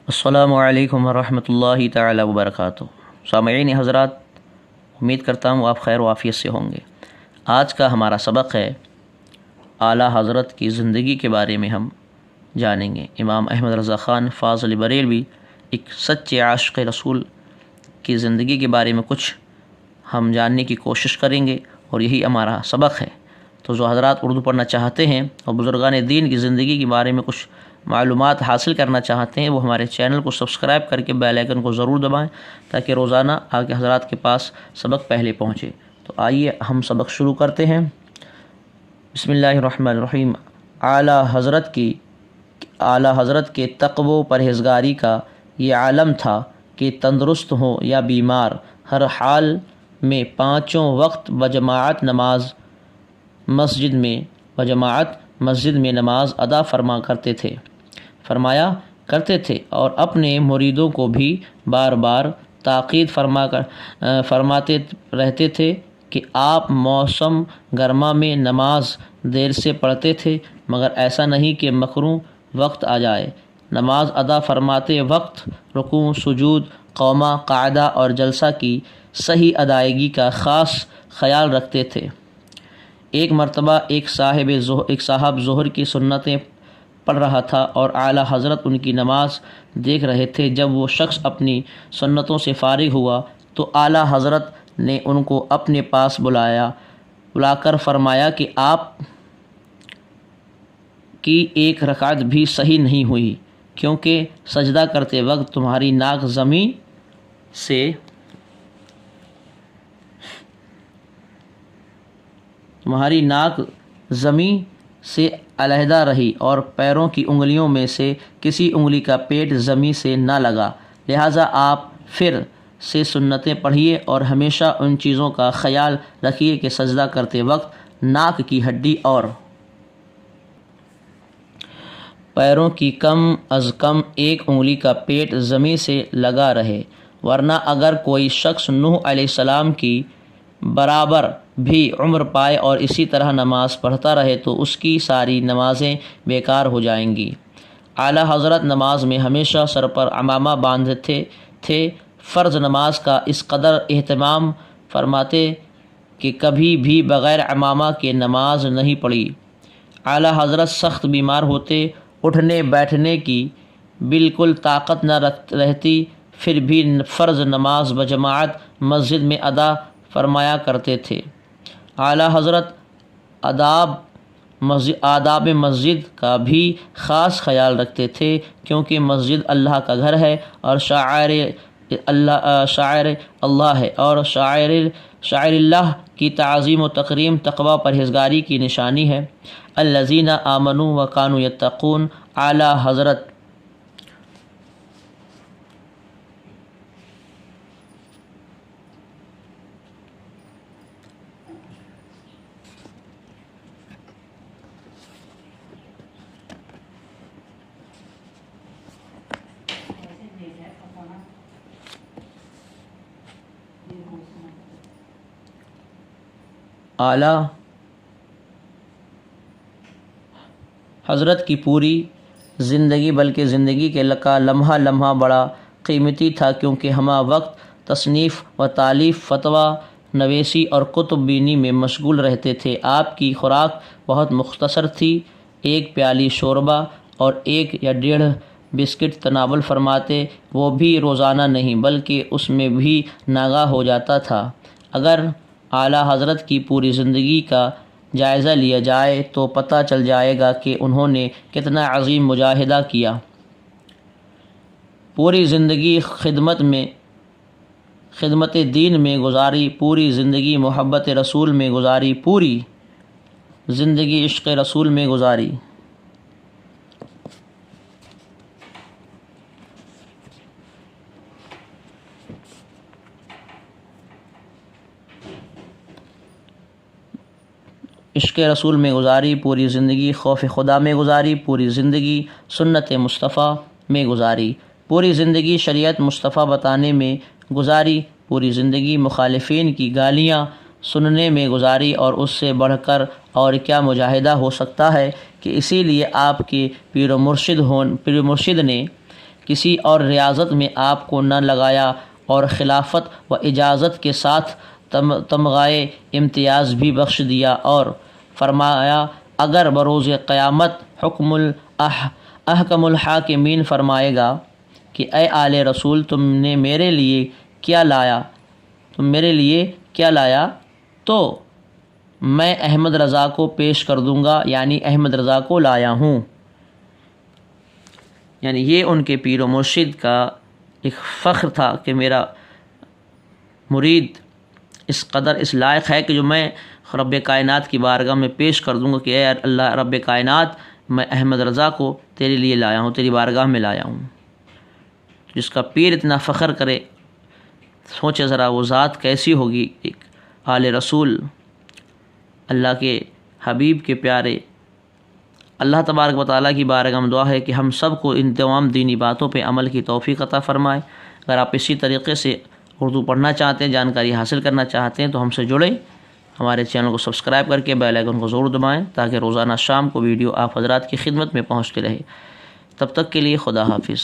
السلام علیکم ورحمۃ اللہ تعالی وبرکاتہ۔ سامعین حضرات، امید کرتا ہوں آپ خیر و عافیت سے ہوں گے۔ آج کا ہمارا سبق ہے اعلیٰ حضرت کی زندگی کے بارے میں ہم جانیں گے۔ امام احمد رضا خان فاضل بریلوی ایک سچے عاشق رسول کی زندگی کے بارے میں کچھ ہم جاننے کی کوشش کریں گے، اور یہی ہمارا سبق ہے۔ تو جو حضرات اردو پڑھنا چاہتے ہیں اور بزرگان دین کی زندگی کے بارے میں کچھ معلومات حاصل کرنا چاہتے ہیں، وہ ہمارے چینل کو سبسکرائب کر کے بیل آئیکن کو ضرور دبائیں تاکہ روزانہ آپ کے حضرات کے پاس سبق پہلے پہنچے۔ تو آئیے ہم سبق شروع کرتے ہیں۔ بسم اللہ الرحمن الرحیم۔ اعلیٰ حضرت کے تقوی و پرہیزگاری کا یہ عالم تھا کہ تندرست ہوں یا بیمار، ہر حال میں پانچوں وقت بجماعت مسجد میں نماز ادا فرمایا کرتے تھے، اور اپنے مریدوں کو بھی بار بار تاکید فرماتے رہتے تھے کہ آپ موسم گرما میں نماز دیر سے پڑھتے تھے، مگر ایسا نہیں کہ مکروہ وقت آ جائے۔ نماز ادا فرماتے وقت رکوع، سجود، قومہ، قاعدہ اور جلسہ کی صحیح ادائیگی کا خاص خیال رکھتے تھے۔ ایک مرتبہ ایک صاحب ظہر کی سنتیں پڑھ رہا تھا اور اعلیٰ حضرت ان کی نماز دیکھ رہے تھے۔ جب وہ شخص اپنی سنتوں سے فارغ ہوا تو اعلیٰ حضرت نے ان کو اپنے پاس بلا کر فرمایا کہ آپ کی ایک رکعت بھی صحیح نہیں ہوئی، کیونکہ سجدہ کرتے وقت تمہاری ناک زمین سے علیحدہ رہی اور پیروں کی انگلیوں میں سے کسی انگلی کا پیٹ زمین سے نہ لگا، لہٰذا آپ پھر سے سنتیں پڑھیے اور ہمیشہ ان چیزوں کا خیال رکھیے کہ سجدہ کرتے وقت ناک کی ہڈی اور پیروں کی کم از کم ایک انگلی کا پیٹ زمین سے لگا رہے، ورنہ اگر کوئی شخص نوح علیہ السلام کی برابر بھی عمر پائے اور اسی طرح نماز پڑھتا رہے تو اس کی ساری نمازیں بیکار ہو جائیں گی۔ اعلیٰ حضرت نماز میں ہمیشہ سر پر عمامہ باندھتے تھے۔ فرض نماز کا اس قدر اہتمام فرماتے کہ کبھی بھی بغیر عمامہ کے نماز نہیں پڑھی۔ اعلیٰ حضرت سخت بیمار ہوتے، اٹھنے بیٹھنے کی بالکل طاقت نہ رہتی، پھر بھی فرض نماز بجماعت مسجد میں ادا فرمایا کرتے تھے۔ اعلیٰ حضرت آداب مسجد کا بھی خاص خیال رکھتے تھے، کیونکہ مسجد اللہ کا گھر ہے اور شاعر اللہ ہے، اور شاعر اللہ کی تعظیم و تکریم تقوی پرہیزگاری کی نشانی ہے۔ الذین آمنوا وکانوا یتقون۔ اعلیٰ حضرت اعلیٰ حضرت کی پوری زندگی بلکہ زندگی کا لمحہ بڑا قیمتی تھا، کیونکہ ہمہ وقت تصنیف و تالیف، فتویٰ نویسی اور کتب بینی میں مشغول رہتے تھے۔ آپ کی خوراک بہت مختصر تھی، ایک پیالی شوربہ اور ایک یا ڈیڑھ بسکٹ تناول فرماتے، وہ بھی روزانہ نہیں بلکہ اس میں بھی ناغہ ہو جاتا تھا۔ اگر اعلیٰ حضرت کی پوری زندگی کا جائزہ لیا جائے تو پتہ چل جائے گا کہ انہوں نے کتنا عظیم مجاہدہ کیا۔ پوری زندگی خدمت دین میں گزاری، پوری زندگی محبت رسول میں گزاری، پوری زندگی عشق رسول میں گزاری۔ عشق رسول میں گزاری، پوری زندگی خوف خدا میں گزاری، پوری زندگی سنت مصطفیٰ میں گزاری، پوری زندگی شریعت مصطفیٰ بتانے میں گزاری، پوری زندگی مخالفین کی گالیاں سننے میں گزاری، اور اس سے بڑھ کر اور کیا مجاہدہ ہو سکتا ہے کہ اسی لیے آپ کے پیر و مرشد نے کسی اور ریاضت میں آپ کو نہ لگایا اور خلافت و اجازت کے ساتھ تمغائے امتیاز بھی بخش دیا، اور فرمایا اگر بروز قیامت احکم الحاکمین فرمائے گا کہ اے آل رسول تم میرے لیے کیا لایا، تو میں احمد رضا کو پیش کر دوں گا، یعنی احمد رضا کو لایا ہوں۔ یعنی یہ ان کے پیر و مرشد کا ایک فخر تھا کہ میرا مرید اس قدر اس لائق ہے کہ جو میں رب کائنات کی بارگاہ میں پیش کر دوں گا کہ اے اللہ رب کائنات، میں احمد رضا کو تیرے لیے لایا ہوں، تیری بارگاہ میں لایا ہوں۔ جس کا پیر اتنا فخر کرے، سوچے ذرا وہ ذات کیسی ہوگی۔ ایک آل رسول، اللہ کے حبیب کے پیارے۔ اللہ تبارک و تعالیٰ کی بارگاہ میں دعا ہے کہ ہم سب کو ان تمام دینی باتوں پہ عمل کی توفیق عطا فرمائے۔ اگر آپ اسی طریقے سے اردو پڑھنا چاہتے ہیں، جانکاری حاصل کرنا چاہتے ہیں تو ہم سے جڑیں، ہمارے چینل کو سبسکرائب کر کے بیل آئیکن کو ضرور دبائیں تاکہ روزانہ شام کو ویڈیو آپ حضرات کی خدمت میں پہنچتی رہے۔ تب تک کے لیے خدا حافظ۔